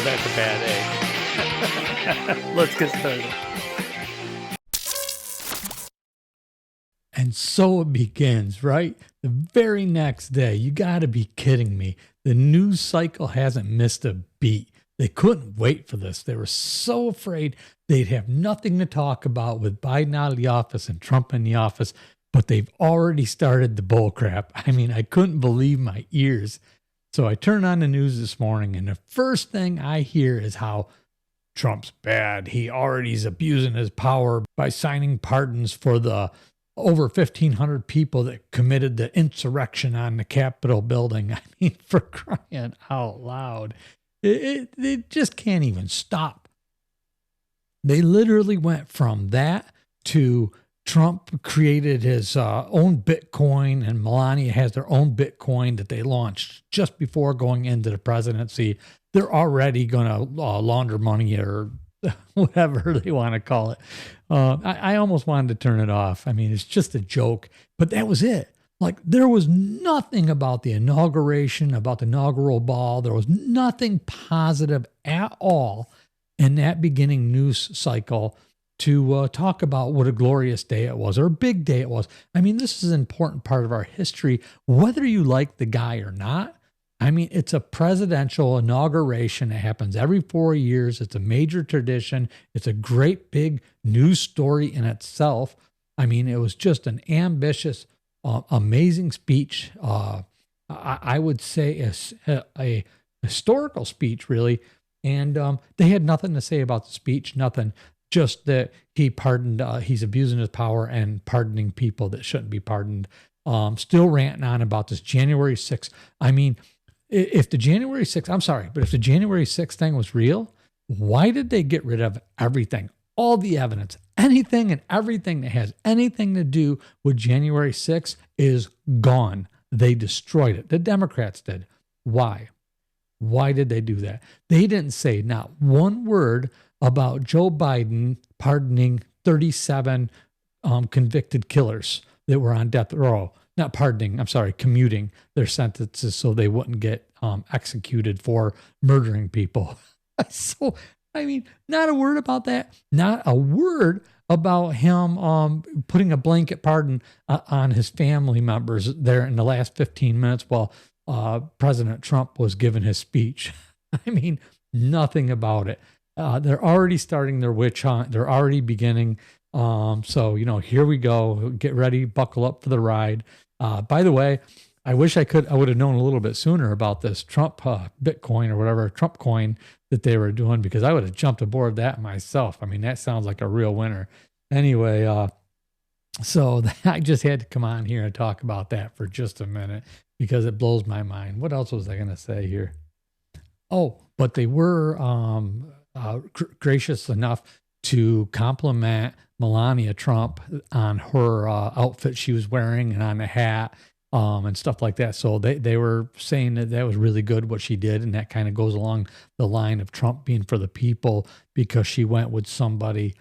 That's a bad egg. Let's get started. And so it begins, right? The very next day. You got to be kidding me. The news cycle hasn't missed a beat. They couldn't wait for this. They were so afraid they'd have nothing to talk about with Biden out of the office and Trump in the office, but they've already started the bull crap. I mean, I couldn't believe my ears. So I turned on the news this morning, and the first thing I hear is how Trump's bad. He already is abusing his power by signing pardons for the over 1,500 people that committed the insurrection on the Capitol building. I mean, for crying out loud. It just can't even stop. They literally went from that to Trump created his own Bitcoin, and Melania has their own Bitcoin that they launched just before going into the presidency. They're already going to launder money or whatever they want to call it. I almost wanted to turn it off. I mean, it's just a joke, but that was it. Like, there was nothing about the inauguration, about the inaugural ball. There was nothing positive at all in that beginning news cycle to talk about what a glorious day it was or a big day it was. I mean, this is an important part of our history, whether you like the guy or not. I mean, it's a presidential inauguration. It happens every 4 years. It's a major tradition. It's a great big news story in itself. I mean, it was just an ambitious, amazing speech. I would say a historical speech, really. And they had nothing to say about the speech, nothing. Just that he pardoned, he's abusing his power and pardoning people that shouldn't be pardoned. Still ranting on about this January 6th. I mean, if the January 6th, I'm sorry, but if the January 6th thing was real, why did they get rid of everything? All the evidence, anything and everything that has anything to do with January 6th is gone. They destroyed it. The Democrats did. Why? Why did they do that? They didn't say not one word about Joe Biden pardoning 37 convicted killers that were on death row. Not pardoning, I'm sorry, commuting their sentences so they wouldn't get executed for murdering people. So, I mean, not a word about that. Not a word about him putting a blanket pardon on his family members there in the last 15 minutes while President Trump was giving his speech. I mean, nothing about it. They're already starting their witch hunt. They're already beginning. So, here we go. Get ready, buckle up for the ride. By the way, I wish I would have known a little bit sooner about this Trump Bitcoin or whatever, Trump coin that they were doing, because I would have jumped aboard that myself. I mean, that sounds like a real winner. Anyway, so I just had to come on here and talk about that for just a minute because it blows my mind. What else was I going to say here? Oh, but they were gracious enough to compliment Melania Trump on her outfit she was wearing and on the hat and stuff like that. So they were saying that was really good what she did, and that kind of goes along the line of Trump being for the people because she went with somebody,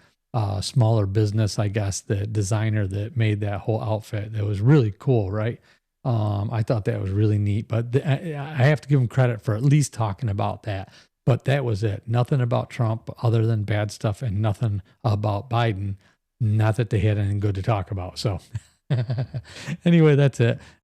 smaller business, I guess, the designer that made that whole outfit. That was really cool, right? I thought that was really neat, but I have to give them credit for at least talking about that. But that was it. Nothing about Trump other than bad stuff, and nothing about Biden. Not that they had anything good to talk about. So anyway, that's it.